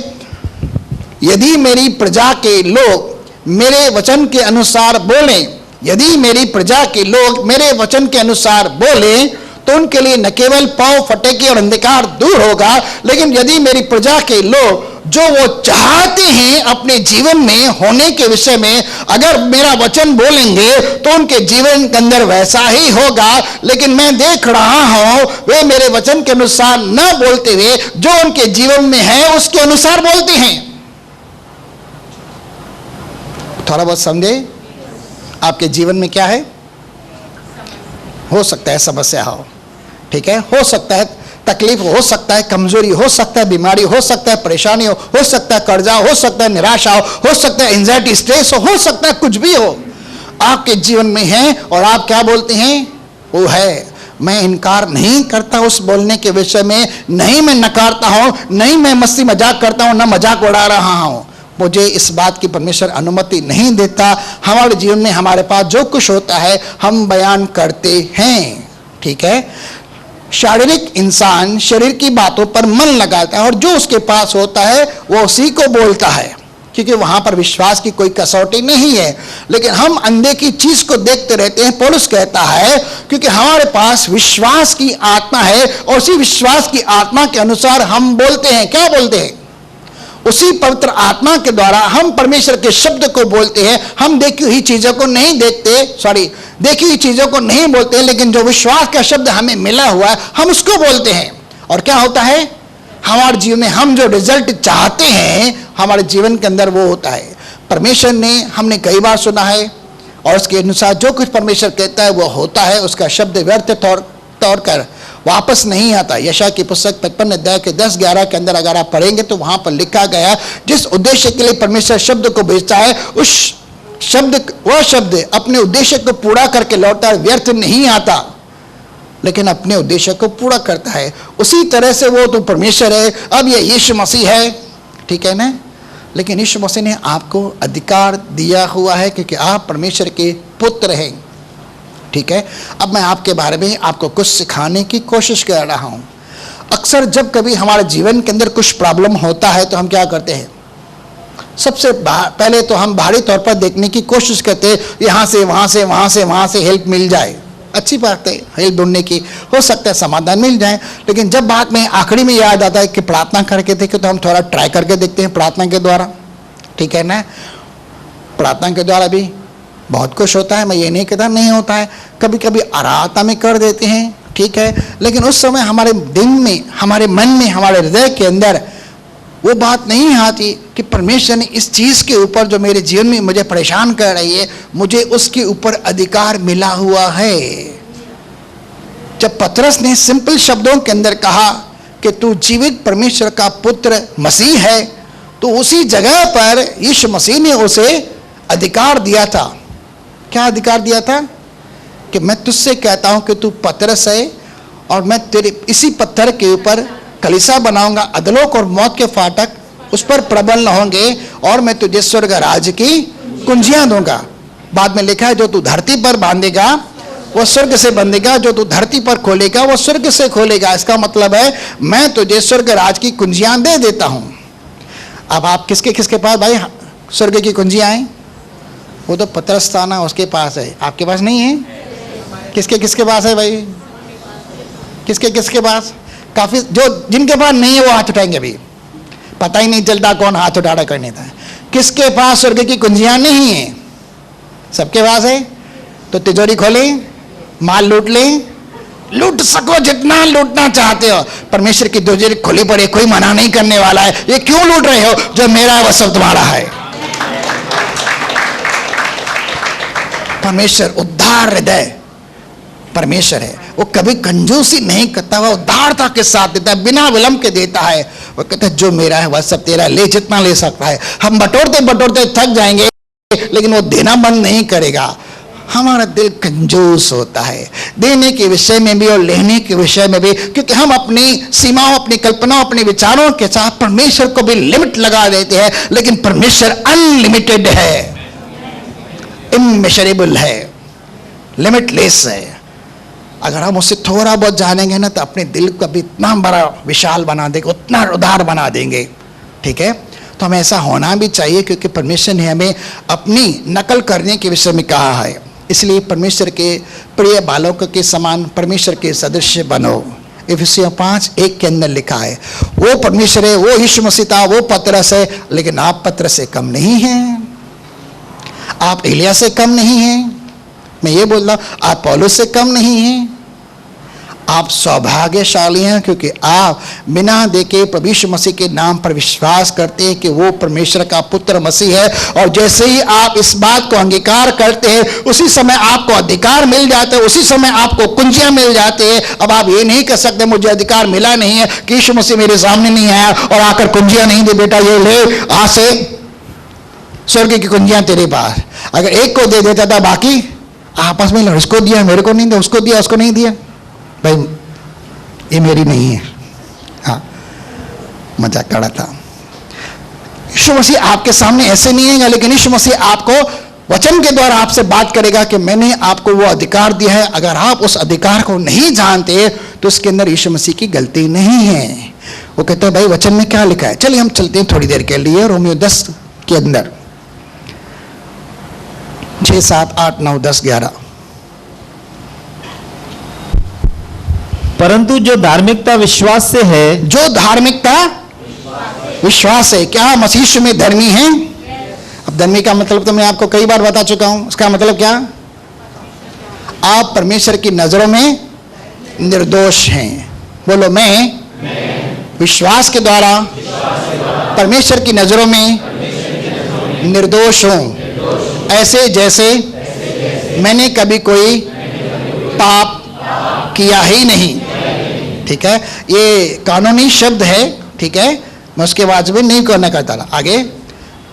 यदि मेरी प्रजा के लोग मेरे वचन के अनुसार बोलें, यदि मेरी प्रजा के लोग मेरे वचन के अनुसार बोलें, तो उनके लिए न केवल पांव फटेगी और अंधकार दूर होगा, लेकिन यदि मेरी प्रजा के लोग जो वो चाहते हैं अपने जीवन में होने के विषय में अगर मेरा वचन बोलेंगे तो उनके जीवन के अंदर वैसा ही होगा। लेकिन मैं देख रहा हूं वे मेरे वचन के अनुसार न बोलते हुए जो उनके जीवन में है उसके अनुसार बोलते हैं। थोड़ा बहुत समझे आपके जीवन में क्या है? हो सकता है समस्या हो, ठीक है? हो सकता है तकलीफ, हो सकता है कमजोरी, हो सकता है बीमारी, हो सकता है परेशानी, हो सकता है कर्जा, हो सकता है निराशा, हो सकता है एंजाइटी, स्ट्रेस, हो सकता है कुछ भी हो आपके जीवन में है। और आप क्या बोलते हैं? वो है, मैं इनकार नहीं करता उस बोलने के विषय में, नहीं मैं नकारता हूं, नहीं मैं मस्ती मजाक करता हूं, ना मजाक उड़ा रहा हूं। मुझे इस बात की परमेश्वर अनुमति नहीं देता। हमारे जीवन में हमारे पास जो कुछ होता है हम बयान करते हैं, ठीक है। शारीरिक इंसान शरीर की बातों पर मन लगाता है और जो उसके पास होता है वो उसी को बोलता है, क्योंकि वहां पर विश्वास की कोई कसौटी नहीं है। लेकिन हम अंधे की चीज को देखते रहते हैं। पौलुस कहता है क्योंकि हमारे पास विश्वास की आत्मा है और उसी विश्वास की आत्मा के अनुसार हम बोलते हैं। क्या बोलते हैं? उसी पवित्र आत्मा के द्वारा हम परमेश्वर के शब्द को बोलते हैं। हम देखी हुई चीजों को नहीं देखी हुई चीजों को नहीं बोलते, लेकिन जो विश्वास का शब्द हमें मिला हुआ है हम उसको बोलते हैं। और क्या होता है? हमारे जीवन में हम जो रिजल्ट चाहते हैं हमारे जीवन के अंदर वो होता है। परमेश्वर ने, हमने कई बार सुना है और उसके अनुसार जो कुछ परमेश्वर कहता है वो होता है। उसका शब्द व्यर्थ तौर कर वापस नहीं आता। यशायाह की पुस्तक 55 अध्याय के 10-11 के अंदर अगर आप पढ़ेंगे तो वहां पर लिखा गया जिस उद्देश्य के लिए परमेश्वर शब्द को भेजता है वह शब्द अपने उद्देश्य को पूरा करके लौटता है, व्यर्थ नहीं आता, लेकिन अपने उद्देश्य को पूरा करता है। उसी तरह से वो तो परमेश्वर है। अब ये यीशु मसीह है, ठीक है ना, लेकिन यीशु मसीह ने आपको अधिकार दिया हुआ है क्योंकि आप परमेश्वर के पुत्र हैं, ठीक है। अब मैं आपके बारे में आपको कुछ सिखाने की कोशिश कर रहा हूं। अक्सर जब कभी हमारे जीवन के अंदर कुछ प्रॉब्लम होता है तो हम क्या करते हैं? सबसे पहले तो हम बाहरी तौर पर देखने की कोशिश करते हैं, यहां से वहां से हेल्प मिल जाए। अच्छी बात है, हेल्प ढूंढने की, हो सकता है समाधान मिल जाए। लेकिन जब बात में आखिरी में याद आता है कि प्रार्थना करके देखे तो हम थोड़ा ट्राई करके देखते हैं प्रार्थना के द्वारा, ठीक है ना। प्रार्थना के द्वारा भी बहुत कुछ होता है, मैं ये नहीं कहता नहीं होता है। कभी कभी आराधना में कर देते हैं, ठीक है, लेकिन उस समय हमारे दिल में, हमारे मन में, हमारे हृदय के अंदर वो बात नहीं आती कि परमेश्वर ने इस चीज के ऊपर जो मेरे जीवन में मुझे परेशान कर रही है, मुझे उसके ऊपर अधिकार मिला हुआ है। जब पतरस ने सिंपल शब्दों के अंदर कहा कि तू जीवित परमेश्वर का पुत्र मसीह है, तो उसी जगह पर यीशु मसीह ने उसे अधिकार दिया था। क्या अधिकार दिया था? कि मैं तुझसे कहता हूं कि तू पतरस है और मैं तेरे इसी पत्थर के ऊपर कलीसिया बनाऊंगा, अधलोक और मौत के फाटक उस पर प्रबल न होंगे और मैं तुझे स्वर्ग राज्य की कुंजियां दूंगा। बाद में लिखा है जो तू धरती पर बांधेगा वो स्वर्ग से बंधेगा, जो तू धरती पर खोलेगा वो स्वर्ग से खोलेगा। इसका मतलब है मैं तुझे स्वर्ग राज की कुंजियां दे देता हूं। अब आप किसके पास भाई स्वर्ग की कुंजियां हैं? वो तो पतरस था ना, उसके पास है, आपके पास नहीं है। किसके पास है भाई? किसके पास? काफी जो जिनके पास नहीं है वो हाथ उठाएंगे। अभी पता ही नहीं चलता कौन हाथ उठा रहा करने था। किसके पास स्वर्ग की कुंजियां नहीं है? सबके पास है। तो तिजोरी खोले, माल लूट ले, लूट सको जितना लूटना चाहते हो। परमेश्वर की तिजोरी खुली पड़ी, कोई मना नहीं करने वाला है। ये क्यों लूट रहे हो? जो मेरा है वह सब तुम्हारा है। परमेश्वर उद्धार हृदय परमेश्वर है, वो कभी कंजूसी नहीं करता, वह उदारता के साथ देता है, बिना विलंब के देता है। वो कहता है जो मेरा है वह सब तेरा, ले जितना ले सकता है। हम बटोरते थक जाएंगे लेकिन वो देना बंद नहीं करेगा। हमारा दिल कंजूस होता है देने के विषय में भी और लेने के विषय में भी, क्योंकि हम अपनी सीमाओं, अपनी कल्पनाओं, अपने विचारों के साथ परमेश्वर को भी लिमिट लगा देते हैं। लेकिन परमेश्वर अनलिमिटेड है, इमेजरेबल है, लिमिटलेस है। अगर हम उससे थोड़ा बहुत जानेंगे ना तो अपने दिल को भी इतना बड़ा विशाल बना देंगे, उतना उदार बना देंगे, ठीक है। तो हमें ऐसा होना भी चाहिए क्योंकि परमेश्वर ने हमें अपनी नकल करने के विषय में कहा है। इसलिए परमेश्वर के प्रिय बालकों के समान परमेश्वर के सदृश बनो। इफिसियों 5:1 के अंदर लिखा है वो परमेश्वर है, वो यीशु मसीह था, वो पतरस है, लेकिन आप पतरस से कम नहीं हैं, आप एलिया से कम नहीं हैं। मैं ये बोल रहा हूं आप पौलुस से कम नहीं हैं। आप सौभाग्यशाली हैं क्योंकि आप बिना देखे प्रभु यीशु मसीह के नाम पर विश्वास करते हैं कि वो परमेश्वर का पुत्र मसीह है। और जैसे ही आप इस बात को अंगीकार करते हैं उसी समय आपको अधिकार मिल जाता है, उसी समय आपको कुंजियां मिल जाती है। अब आप ये नहीं कह सकते मुझे अधिकार मिला नहीं है कि यीशु मसीह मेरे सामने नहीं आया और आकर कुंजियां नहीं दे, बेटा ये ले, आज से स्वर्ग की कुंजियां तेरे पास। अगर एक को दे देता था बाकी आपस में इसको दिया, मेरे को नहीं दिया, उसको दिया, उसको नहीं दिया, भाई ये मेरी नहीं है, हाँ मजाक कर रहा था। यीशु मसीह आपके सामने ऐसे नहीं है, लेकिन यीशु मसीह आपको वचन के द्वारा आपसे बात करेगा कि मैंने आपको वो अधिकार दिया है। अगर आप उस अधिकार को नहीं जानते तो उसके अंदर यीशु मसीह की गलती नहीं है। वो कहते हैं भाई वचन में क्या लिखा है। चलिए हम चलते हैं थोड़ी देर के लिए रोमियो 10 के अंदर, 6, 7, 8, 9, 10, 11। परंतु जो धार्मिकता विश्वास से है, जो धार्मिकता विश्वास है, क्या मसीह यीशु में धर्मी है? अब धर्मी का मतलब तो मैं आपको कई बार बता चुका हूं। उसका मतलब क्या? आप परमेश्वर की नजरों में निर्दोष हैं। बोलो मैं विश्वास के द्वारा परमेश्वर की नजरों में निर्दोष हूं, ऐसे जैसे मैंने कभी कोई पाप किया ही नहीं। ठीक है, ये कानूनी शब्द है, ठीक है, मैं उसके वाजिब नहीं करना चाहता। आगे,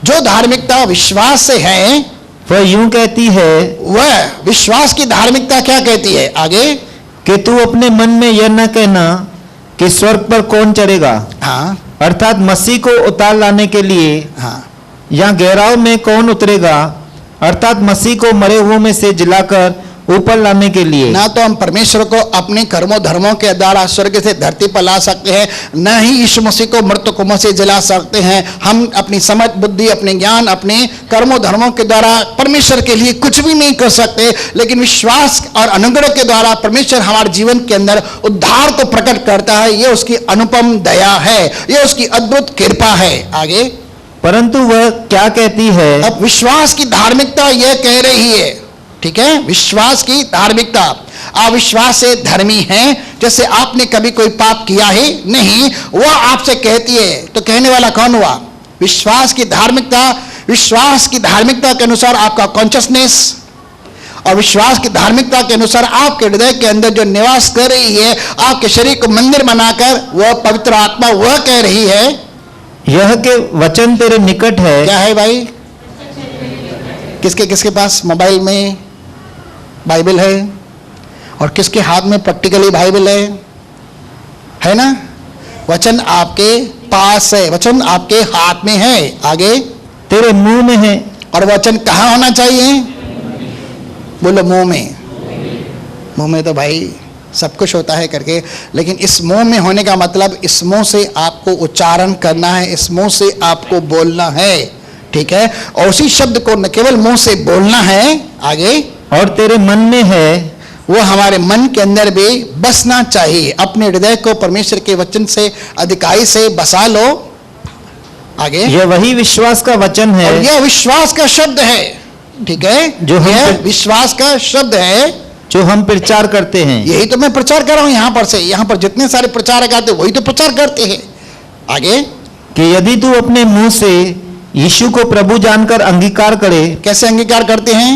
जो धार्मिकता विश्वास से है वह यूं कहती है, वह विश्वास की धार्मिकता क्या कहती है? आगे, कि तू अपने मन में यह न कहना कि स्वर्ग पर कौन चढ़ेगा, हाँ अर्थात मसीह को उतार लाने के लिए, हाँ, या गहराव में कौन उतरेगा, अर्थात मसीह को मरे हुओं में से जिलाकर ऊपर लाने के लिए। ना तो हम परमेश्वर को अपने कर्मों धर्मों के द्वारा स्वर्ग से धरती पर ला सकते हैं, न ही यीशु मसीह को मृतकों में से जला सकते हैं। हम अपनी समझ बुद्धि, अपने ज्ञान, अपने कर्मों धर्मों के द्वारा परमेश्वर के लिए कुछ भी नहीं कर सकते। लेकिन विश्वास और अनुग्रह के द्वारा परमेश्वर हमारे जीवन के अंदर उद्धार को प्रकट करता है। यह उसकी अनुपम दया है, यह उसकी अद्भुत कृपा है। आगे, परंतु वह क्या कहती है? अब विश्वास की धार्मिकता यह कह रही है, ठीक है, विश्वास की धार्मिकता, आप विश्वास से धर्मी हैं, जैसे आपने कभी कोई पाप किया ही नहीं, वह आपसे कहती है। तो कहने वाला कौन हुआ? विश्वास की धार्मिकता। विश्वास की धार्मिकता के अनुसार आपका कॉन्शियसनेस और विश्वास की धार्मिकता के अनुसार आपके हृदय के अंदर जो निवास कर रही है, आपके शरीर को मंदिर बनाकर, वह पवित्र आत्मा वह कह रही है, यह के वचन तेरे निकट है। क्या है भाई? किसके किसके पास मोबाइल में बाइबल है और किसके हाथ में प्रैक्टिकली बाइबल है ना? वचन आपके पास है, वचन आपके हाथ में है। आगे, तेरे मुंह में है। और वचन कहाँ होना चाहिए? बोलो मुंह में। मुंह में तो भाई सब कुछ होता है करके, लेकिन इस मुंह में होने का मतलब इस मुंह से आपको उच्चारण करना है, इस मुंह से आपको बोलना है, ठीक है। और उसी शब्द को न केवल मुंह से बोलना है, आगे, और तेरे मन में है, वो हमारे मन के अंदर भी बसना चाहिए। अपने हृदय को परमेश्वर के वचन से अधिकाई से बसा लो। आगे, यह वही विश्वास का वचन है, और यह विश्वास का शब्द है, ठीक है, जो यह विश्वास का शब्द है जो हम प्रचार करते हैं। यही तो मैं प्रचार कर रहा हूं यहां पर से। यहां पर जितने सारे प्रचारक आते वही तो प्रचार करते हैं। आगे, कि यदि तू अपने मुंह से यीशु को प्रभु जानकर अंगीकार करे। कैसे अंगीकार करते हैं?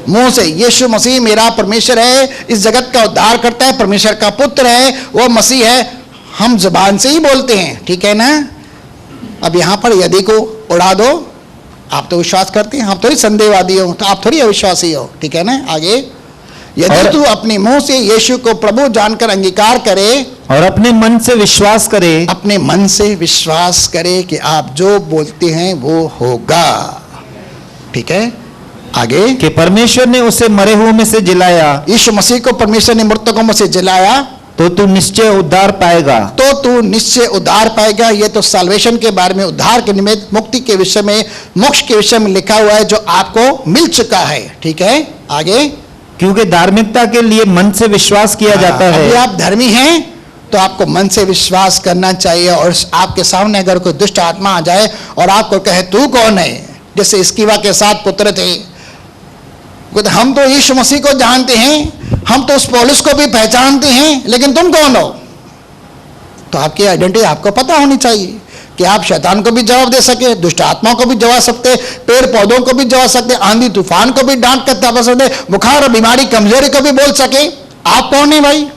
मुंह से। यीशु मसीह मेरा परमेश्वर है, इस जगत का उद्धार करता है, परमेश्वर का पुत्र है, वो मसीह है। हम जुबान से ही बोलते हैं, ठीक है ना। अब यहां पर यदि को उड़ा दो, आप तो विश्वास करते हैं, आप थोड़ी संदेहवादी हो, तो आप थोड़ी अविश्वासी हो, ठीक है ना। आगे, यदि तू अपने मुंह से यीशु को प्रभु जानकर अंगीकार करे और अपने मन से विश्वास करे, अपने मन से विश्वास करे कि आप जो बोलते हैं वो होगा, ठीक है। आगे, कि परमेश्वर ने उसे मरे हुओं में से जिलाया। यीशु मसीह को परमेश्वर ने मृतकों में से जिलाया, तो तू निश्चय उद्धार पाएगा। तो तू निश्चय उद्धार पाएगा। ये तो साल्वेशन के बारे में, उद्धार के निमित्त, मुक्ति के विषय में, मोक्ष के विषय में लिखा हुआ है, जो आपको मिल चुका है, ठीक है। आगे, क्योंकि धार्मिकता के लिए मन से विश्वास किया जाता है। यदि आप धर्मी हैं तो आपको मन से विश्वास करना चाहिए। और आपके सामने अगर कोई दुष्ट आत्मा आ जाए और आपको कहे तू कौन है, जैसे इसकीवा के 7 पुत्र थे, हम तो यीशु मसीह को जानते हैं, हम तो उस पौलुस को भी पहचानते हैं, लेकिन तुम कौन हो? तो आपकी आइडेंटिटी आपको पता होनी चाहिए कि आप शैतान को भी जवाब दे सके, दुष्ट आत्माओं को भी जवाब सकते, पेड़ पौधों को भी जवाब सकते, आंधी तूफान को भी डांट कर तब सकते, बुखार और बीमारी कमजोरी को भी बोल सके। आप कौन है भाई?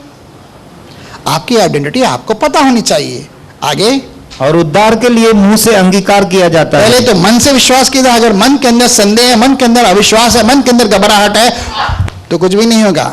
आपकी आइडेंटिटी आपको पता होनी चाहिए। आगे, और उद्धार के लिए मुंह से अंगीकार किया जाता है। पहले तो मन से विश्वास किया। अगर मन के अंदर संदेह है, मन के अंदर अविश्वास है, मन के अंदर घबराहट है, तो कुछ भी नहीं होगा।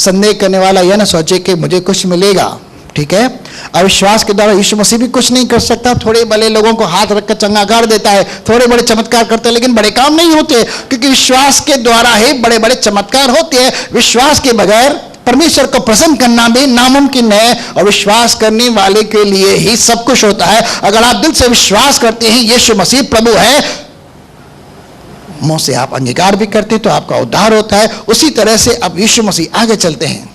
संदेह करने वाला यह ना सोचे कि मुझे कुछ मिलेगा, ठीक है। अविश्वास के द्वारा यीशु मसीह भी कुछ नहीं कर सकता। थोड़े भले लोगों को हाथ रखकर चंगा कर देता है, थोड़े बड़े चमत्कार करते हैं, लेकिन बड़े काम नहीं होते, क्योंकि विश्वास के द्वारा ही बड़े बड़े चमत्कार होते हैं। विश्वास के बगैर परमेश्वर को प्रसन्न करना भी नामुमकिन है, और विश्वास करने वाले के लिए ही सब कुछ होता है। अगर आप दिल से विश्वास करते हैं यीशु मसीह प्रभु है, मुंह से आप अंगीकार भी करते हैं तो आपका उद्धार होता है। उसी तरह से अब यीशु मसीह आगे चलते हैं,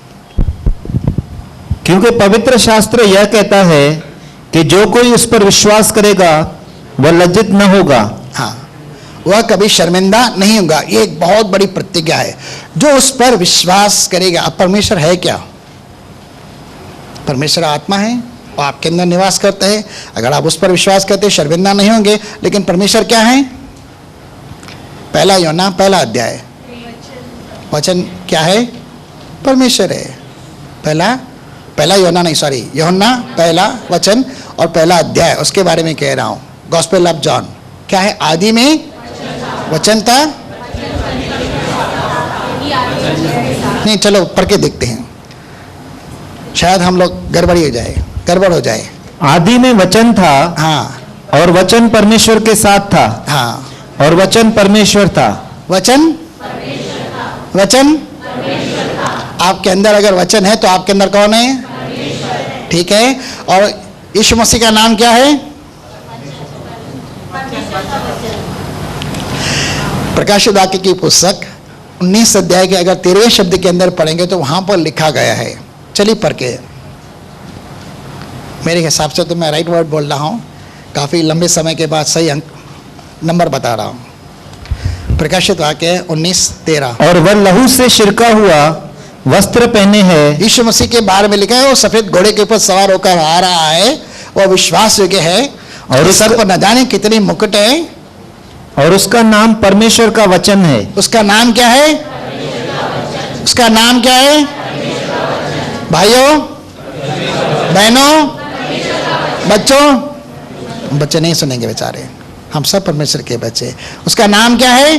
क्योंकि पवित्र शास्त्र यह कहता है कि जो कोई उस पर विश्वास करेगा वह लज्जित न होगा। हाँ, वह कभी शर्मिंदा नहीं होगा। ये एक बहुत बड़ी प्रतिज्ञा है, जो उस पर विश्वास करेगा। अब परमेश्वर है क्या? परमेश्वर आत्मा है और आपके अंदर निवास करता है। अगर आप उस पर विश्वास करते शर्मिंदा नहीं होंगे। लेकिन परमेश्वर क्या है? पहला यूहन्ना पहला अध्याय, वचन क्या है? परमेश्वर है। पहला यूहन्ना नहीं, सॉरी, यूहन्ना पहला वचन और पहला अध्याय, उसके बारे में कह रहा हूं। गॉस्पेल ऑफ जॉन क्या है? आदि में वचन था। नहीं, चलो पढ़ के देखते हैं, शायद हम लोग गड़बड़ हो जाए। आदि में वचन था, हाँ, और वचन परमेश्वर के साथ था, हाँ, और वचन परमेश्वर था। वचन आपके अंदर अगर वचन है तो आपके अंदर कौन है? ठीक है। और यीशु मसीह का नाम क्या है? प्रकाशित वाक्य की पुस्तक 19 अध्याय के अगर 13वें शब्द के अंदर पढ़ेंगे तो वहां पर लिखा गया है। चलिए पढ़ के, मेरे हिसाब से तो मैं राइट वर्ड बोल रहा हूं, काफी लंबे समय के बाद सही अंक नंबर बता रहा हूं। प्रकाशित वाक्य 19:13। और वह लहू से छिड़का हुआ वस्त्र पहने है। यीशु मसीह के बारे में लिखा है, वो सफेद घोड़े के ऊपर सवार होकर आ रहा है, वो विश्वास योग्य है, और सर पर न जाने कितनी मुकुट है, और उसका नाम परमेश्वर का वचन है। उसका नाम क्या है? उसका नाम क्या है? भाइयों बहनों बच्चे नहीं सुनेंगे बेचारे, हम सब परमेश्वर के बच्चे। उसका नाम क्या है?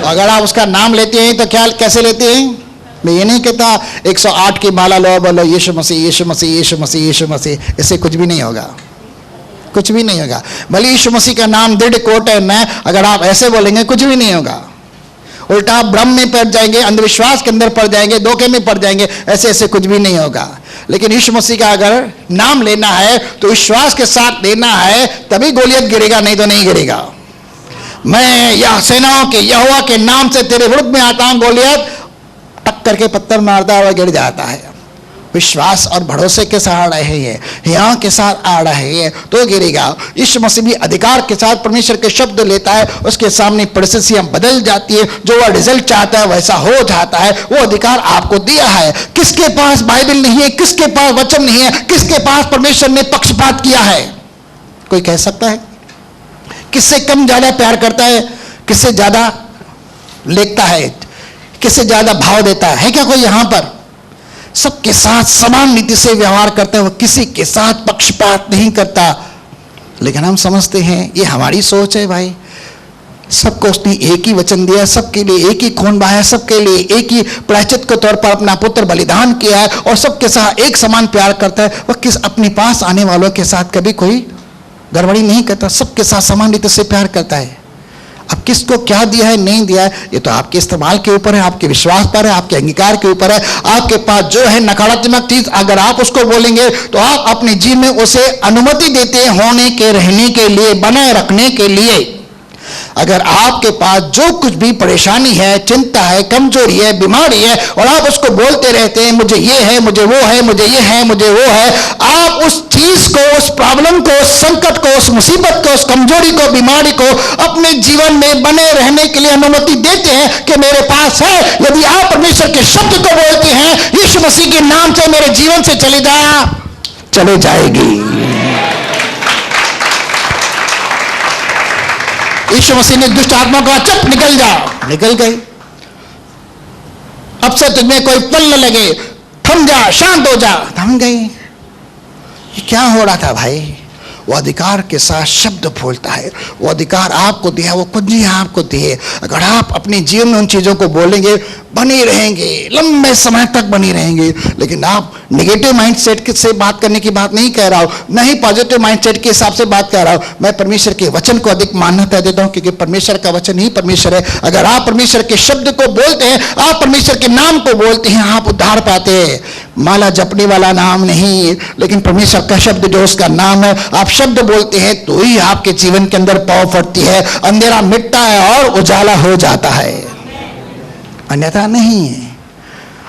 अगर आप उसका नाम लेते हैं तो क्या कैसे लेते हैं? मैं ये नहीं कहता 108 की माला लो, बोलो यीशु मसीह यीशु मसीह यीशु मसीह यीशु मसीह, इससे कुछ भी नहीं होगा, कुछ भी नहीं होगा। भले यीशु मसीह का नाम दृढ़ कोट है मैं, अगर आप ऐसे बोलेंगे कुछ भी नहीं होगा। उल्टा आप भ्रम में पड़ जाएंगे, अंधविश्वास के अंदर पड़ जाएंगे, धोखे में पड़ जाएंगे, ऐसे कुछ भी नहीं होगा। लेकिन यीशु मसीह का अगर नाम लेना है तो विश्वास के साथ लेना है, तभी गोलियत गिरेगा, नहीं तो नहीं गिरेगा। मैं यह सेनाओं के यहोवा के नाम से तेरे विरुद्ध में आता हूं, गोलियत टक करके पत्थर मारता हुआ गिर जाता है। विश्वास और भरोसे के साथ आ रहे हैं, यहाँ के साथ आ रहे हैं तो गिरेगा। यीशु मसीह भी अधिकार के साथ परमेश्वर के शब्द लेता है, उसके सामने परिस्थितियां बदल जाती है, जो वह रिजल्ट चाहता है वैसा हो जाता है। वो अधिकार आपको दिया है। किसके पास बाइबल नहीं है, किसके पास वचन नहीं है, किसके पास परमेश्वर ने पक्षपात किया है? कोई कह सकता है? किससे कम ज्यादा प्यार करता है, किससे ज्यादा लेखता है, किससे ज्यादा भाव देता है क्या कोई यहां पर? सबके साथ समान नीति से व्यवहार करता है, वो किसी के साथ पक्षपात नहीं करता। लेकिन हम समझते हैं ये हमारी सोच है भाई, सबको उसने एक ही वचन दिया, सबके लिए एक ही खून बहाया, सबके लिए एक ही प्रायश्चित के तौर पर अपना पुत्र बलिदान किया है, और सबके साथ एक समान प्यार करता है। वह किस अपने पास आने वालों के साथ कभी कोई गड़बड़ी नहीं करता, सबके साथ समान रीति से प्यार करता है। अब किसको क्या दिया है नहीं दिया है ये तो आपके इस्तेमाल के ऊपर है, आपके विश्वास पर है, आपके अंगीकार के ऊपर है। आपके पास जो है नकारात्मक चीज, अगर आप उसको बोलेंगे तो आप अपने जीवन में उसे अनुमति देते हैं होने के, रहने के लिए, बनाए रखने के लिए। अगर आपके पास जो कुछ भी परेशानी है, चिंता है, कमजोरी है, बीमारी है, और आप उसको बोलते रहते हैं मुझे ये है, मुझे वो है, मुझे ये है, मुझे वो है, आप उस चीज को, उस प्रॉब्लम को, उस संकट को, उस मुसीबत को, उस कमजोरी को, बीमारी को अपने जीवन में बने रहने के लिए अनुमति देते हैं कि मेरे पास है। यदि आप परमेश्वर के शब्द को बोलते हैं यीशु मसीह के नाम से मेरे जीवन से चले जाएगी। यीशु मसीह ने दुष्ट आत्मा को चुप निकल जाओ, निकल गई। अब से तुझमें कोई पल न लगे, थम जा, शांत हो जा, थम गई। ये क्या हो रहा था भाई? वो अधिकार के साथ शब्द बोलता है। वो अधिकार आपको दिया, वो कुंजी आपको दी है। अगर आप अपने जीवन में उन चीज़ों को बोलेंगे, बनी रहेंगे, लंबे समय तक बनी रहेंगे। लेकिन आप नेगेटिव माइंडसेट से बात करने की बात नहीं कह रहा हूँ, नहीं पॉजिटिव माइंडसेट के हिसाब से बात कर रहा हूँ। मैं परमेश्वर के वचन को अधिक मान्यता देता हूँ, क्योंकि परमेश्वर का वचन ही परमेश्वर है। अगर आप परमेश्वर के शब्द को बोलते हैं, आप परमेश्वर के नाम को बोलते हैं, आप उद्धार पाते हैं। माला जपने वाला नाम नहीं, लेकिन परमेश्वर का शब्द जो उसका नाम है, आप शब्द बोलते हैं तो ही आपके जीवन के अंदर पाँव फटती है, अंधेरा मिटता है और उजाला हो जाता है, अन्यथा नहीं है।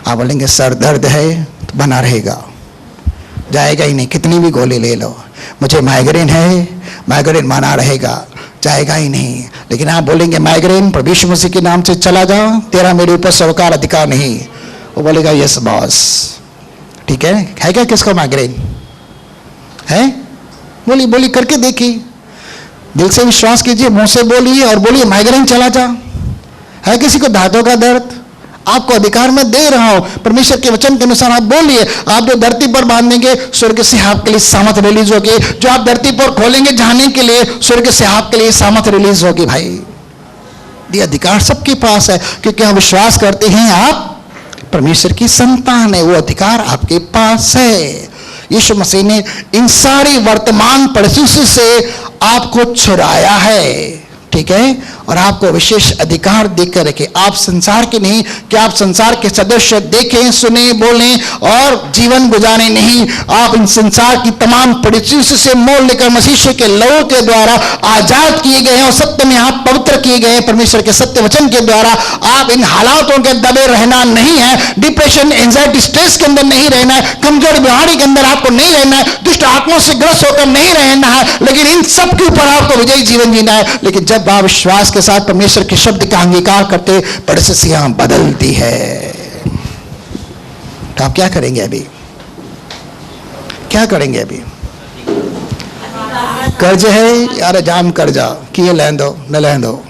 आप बोलेंगे सर दर्द है तो बना रहेगा, जाएगा ही नहीं, कितनी भी गोली ले लो। मुझे माइग्रेन है, माइग्रेन बना रहेगा, जाएगा ही नहीं। लेकिन आप बोलेंगे माइग्रेन प्रभु यीशु मसीह के नाम से चला जाओ, तेरा मेरे ऊपर सरकार अधिकार नहीं, वो बोलेगा यस बॉस। ठीक है क्या किसको माइग्रेन है? बोली बोली करके देखिए, दिल से विश्वास कीजिए, मुंह से बोलिए और बोलिए माइग्रेन चला जा। है किसी को दांतों का दर्द? आपको अधिकार मैं दे रहा हूं, परमेश्वर के वचन के अनुसार आप बोलिए। आप जो धरती पर बांधेंगे, स्वर्ग से आपके लिए सामर्थ रिलीज होगी। जो आप धरती पर खोलेंगे जाने के लिए, स्वर्ग से आपके लिए सामर्थ रिलीज होगी। भाई ये अधिकार सबके पास है, क्योंकि हम विश्वास करते हैं आप परमेश्वर की संतान है। वो अधिकार आपके पास है। यीशु मसीह ने इन सारी वर्तमान परिस्थिति से आपको छुड़ाया है, ठीक है, और आपको विशेष अधिकार देकर रखे। आप संसार के नहीं कि आप संसार के सदस्य देखें, सुने, बोलें और जीवन गुजारे नहीं। आप इन संसार की तमाम परिस्थितियों से मोल लेकर मसीह के लहू के द्वारा आजाद किए गए हैं और सत्य में आप पवित्र किए गए हैं। परमेश्वर के सत्य वचन के द्वारा आप इन हालातों के दबे रहना नहीं है, डिप्रेशन, एंजाइटी, स्ट्रेस के अंदर नहीं रहना है, कमजोर बीमारी के अंदर आपको नहीं रहना है, दुष्ट आत्माओं से ग्रस्त होकर नहीं रहना है, लेकिन इन सब के ऊपर आपको विजयी जीवन जीना है। लेकिन जब आप विश्वास के साथ परमेश्वर के शब्द का अंगीकार करते, परिस्थितियां बदलती है। तो आप क्या करेंगे अभी? क्या करेंगे अभी? कर्ज है यार, जाम कर्जा किए लहन दो न लहन दो।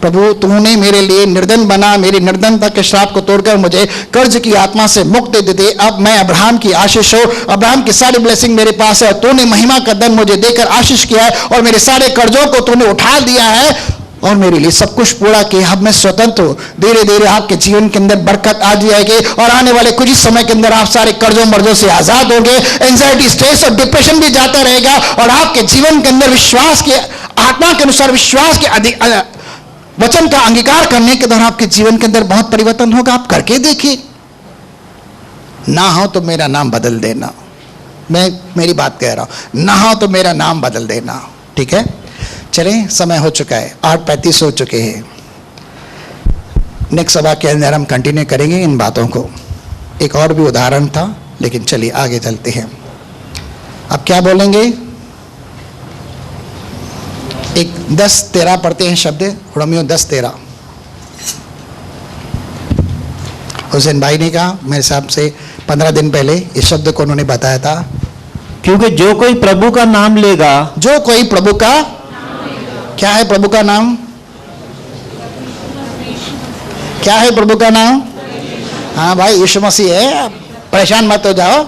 प्रभु तूने मेरे लिए निर्धन बना, मेरी निर्धनता के श्राप को तोड़कर मुझे कर्ज की आत्मा से मुक्ति दे दे। अब मैं अब्राहम की आशीष हो, अब्राहम की सारी ब्लेसिंग मेरे पास है। तूने महिमा का धन मुझे देकर आशीष किया है और मेरे सारे कर्जों को तूने उठा दिया है और मेरे लिए सब कुछ पूरा किया। अब मैं स्वतंत्र हूं। धीरे धीरे आपके जीवन के अंदर बरकत आ जाएगी और आने वाले कुछ ही समय के अंदर आप सारे कर्जों मर्जों से आजाद होंगे। एंजाइटी, स्ट्रेस और डिप्रेशन भी जाता रहेगा और आपके जीवन के अंदर विश्वास के आत्मा के अनुसार विश्वास के वचन का अंगीकार करने के दौरान आपके जीवन के अंदर बहुत परिवर्तन होगा। आप करके देखिए। ना हो तो मेरा नाम बदल देना, मैं मेरी बात कह रहा हूं, ना हो तो मेरा नाम बदल देना, ठीक है। चलें, समय हो चुका है, 8:35 हो चुके हैं। नेक्स्ट सभा के अंदर हम कंटिन्यू करेंगे इन बातों को। एक और भी उदाहरण था, लेकिन चलिए आगे चलते हैं। अब क्या बोलेंगे? एक 10:13 पढ़ते हैं शब्द, रोमियो 10:13। हुसैन भाई ने कहा मेरे साहब से 15 दिन पहले इस शब्द को उन्होंने बताया था, क्योंकि जो कोई प्रभु का नाम लेगा, जो कोई प्रभु का, क्या है प्रभु का नाम? क्या है प्रभु का नाम? हाँ भाई, यीशु मसीह है। परेशान मत हो जाओ,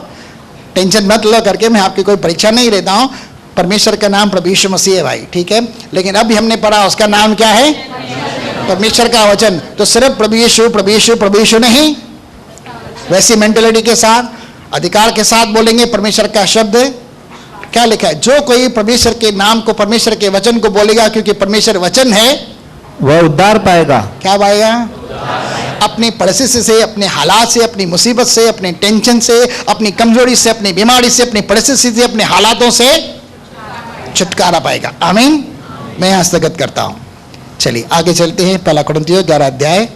टेंशन मत लो करके, मैं आपकी कोई परीक्षा नहीं लेता हूं। परमेश्वर का नाम प्रभु यीशु मसीह है भाई, ठीक है। लेकिन अभी हमने पढ़ा उसका नाम क्या है? परमेश्वर का वचन। तो सिर्फ प्रभु यीशु प्रभु यीशु प्रभु यीशु नहीं, वैसी मेंटेलिटी के साथ अधिकार के साथ बोलेंगे। परमेश्वर का शब्द क्या लिखा है? जो कोई परमेश्वर के नाम को, परमेश्वर के वचन को बोलेगा, क्योंकि परमेश्वर वचन है, वह उद्धार पाएगा। क्या पाएगा? अपनी परिस्थिति से, अपने हालात से, अपनी मुसीबत से, अपने टेंशन से, अपनी कमजोरी से, अपनी बीमारी से, अपनी परिस्थिति से, अपने हालातों से छुटकारा पाएगा। आमीन। मैं हस्तगत करता हूं। चलिए आगे चलते हैं। 1 कुरिन्थियों 11 अध्याय